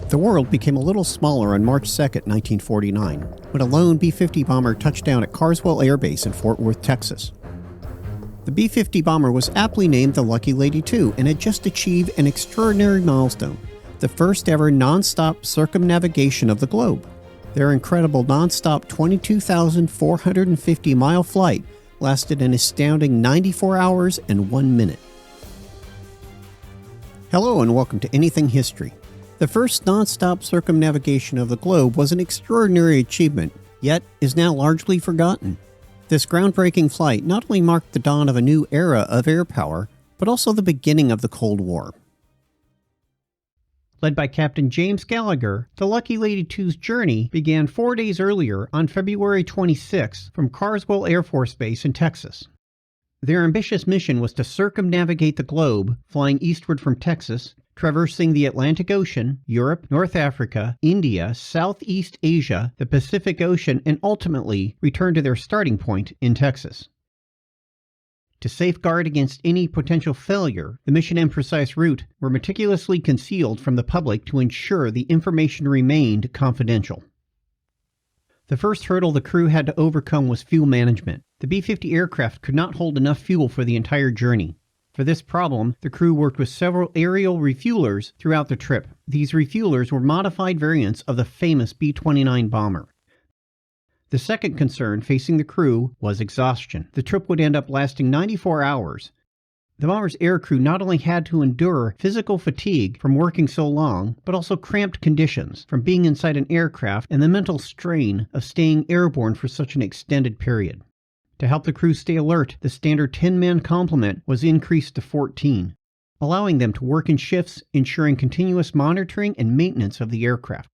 The world became a little smaller on March 2, 1949, when a lone B-50 bomber touched down at Carswell Air Base in Fort Worth, Texas. The B-50 bomber was aptly named the Lucky Lady II and had just achieved an extraordinary milestone, the first ever nonstop circumnavigation of the globe. Their incredible nonstop 22,450-mile flight lasted an astounding 94 hours and 1 minute. Hello and welcome to Anything History. The first nonstop circumnavigation of the globe was an extraordinary achievement, yet is now largely forgotten. This groundbreaking flight not only marked the dawn of a new era of air power, but also the beginning of the Cold War. Led by Captain James Gallagher, the Lucky Lady II's journey began 4 days earlier on February 26 from Carswell Air Force Base in Texas. Their ambitious mission was to circumnavigate the globe, flying eastward from Texas, traversing the Atlantic Ocean, Europe, North Africa, India, Southeast Asia, the Pacific Ocean, and ultimately return to their starting point in Texas. To safeguard against any potential failure, the mission and precise route were meticulously concealed from the public to ensure the information remained confidential. The first hurdle the crew had to overcome was fuel management. The B-50 aircraft could not hold enough fuel for the entire journey. For this problem, the crew worked with several aerial refuelers throughout the trip. These refuelers were modified variants of the famous B-29 bomber. The second concern facing the crew was exhaustion. The trip would end up lasting 94 hours. The bomber's aircrew not only had to endure physical fatigue from working so long, but also cramped conditions from being inside an aircraft and the mental strain of staying airborne for such an extended period. To help the crew stay alert, the standard 10-man complement was increased to 14, allowing them to work in shifts, ensuring continuous monitoring and maintenance of the aircraft.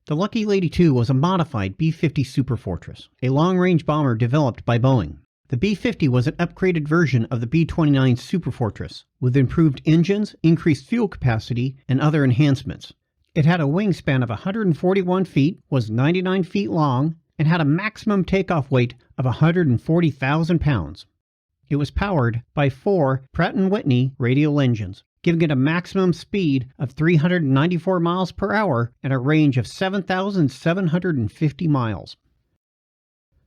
The Lucky Lady II was a modified B-50 Superfortress, a long-range bomber developed by Boeing. The B-50 was an upgraded version of the B-29 Superfortress, with improved engines, increased fuel capacity, and other enhancements. It had a wingspan of 141 feet, was 99 feet long, and had a maximum takeoff weight of 140,000 pounds. It was powered by 4 Pratt & Whitney radial engines, giving it a maximum speed of 394 miles per hour and a range of 7,750 miles.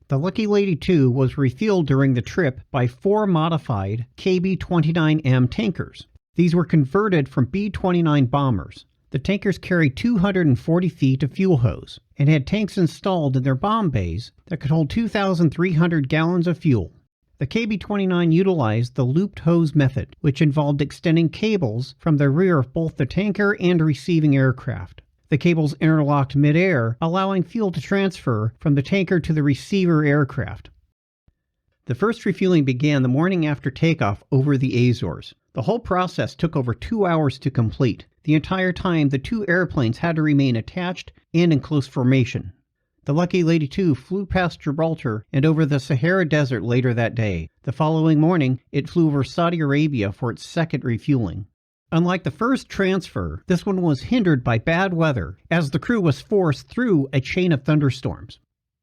The Lucky Lady II was refueled during the trip by 4 modified KB-29M tankers. These were converted from B-29 bombers. The tankers carried 240 feet of fuel hose and had tanks installed in their bomb bays that could hold 2,300 gallons of fuel. The KB-29 utilized the looped hose method, which involved extending cables from the rear of both the tanker and receiving aircraft. The cables interlocked mid-air, allowing fuel to transfer from the tanker to the receiver aircraft. The first refueling began the morning after takeoff over the Azores. The whole process took over 2 hours to complete. The entire time, the 2 airplanes had to remain attached and in close formation. The Lucky Lady II flew past Gibraltar and over the Sahara Desert later that day. The following morning, it flew over Saudi Arabia for its second refueling. Unlike the first transfer, this one was hindered by bad weather, as the crew was forced through a chain of thunderstorms.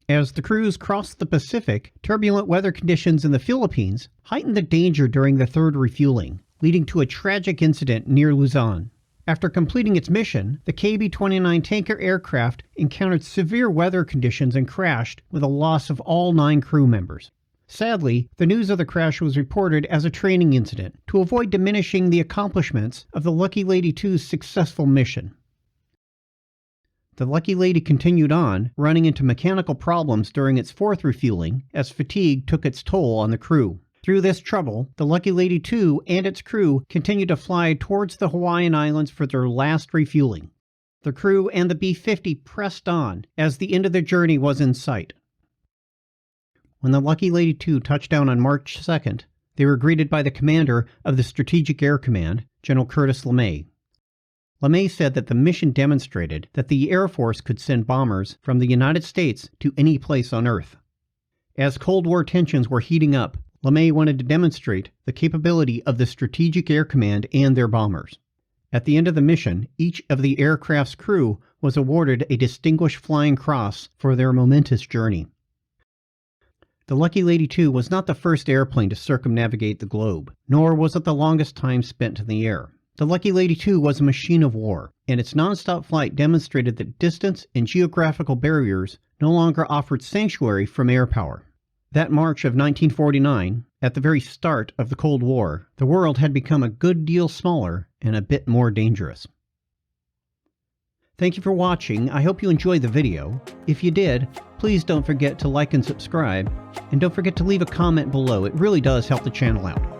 As the crews crossed the Pacific, turbulent weather conditions in the Philippines heightened the danger during the third refueling, leading to a tragic incident near Luzon. After completing its mission, the KB-29 tanker aircraft encountered severe weather conditions and crashed, with a loss of all 9 crew members. Sadly, the news of the crash was reported as a training incident to avoid diminishing the accomplishments of the Lucky Lady II's successful mission. The Lucky Lady continued on, running into mechanical problems during its fourth refueling as fatigue took its toll on the crew. Through this trouble, the Lucky Lady II and its crew continued to fly towards the Hawaiian Islands for their last refueling. The crew and the B-50 pressed on as the end of their journey was in sight. When the Lucky Lady II touched down on March 2nd, they were greeted by the commander of the Strategic Air Command, General Curtis LeMay. LeMay said that the mission demonstrated that the Air Force could send bombers from the United States to any place on Earth. As Cold War tensions were heating up, LeMay wanted to demonstrate the capability of the Strategic Air Command and their bombers. At the end of the mission, each of the aircraft's crew was awarded a Distinguished Flying Cross for their momentous journey. The Lucky Lady II was not the first airplane to circumnavigate the globe, nor was it the longest time spent in the air. The Lucky Lady 2 was a machine of war, and its nonstop flight demonstrated that distance and geographical barriers no longer offered sanctuary from air power. That March of 1949, at the very start of the Cold War, the world had become a good deal smaller and a bit more dangerous. Thank you for watching. I hope you enjoyed the video. If you did, please don't forget to like and subscribe, and don't forget to leave a comment below. It really does help the channel out.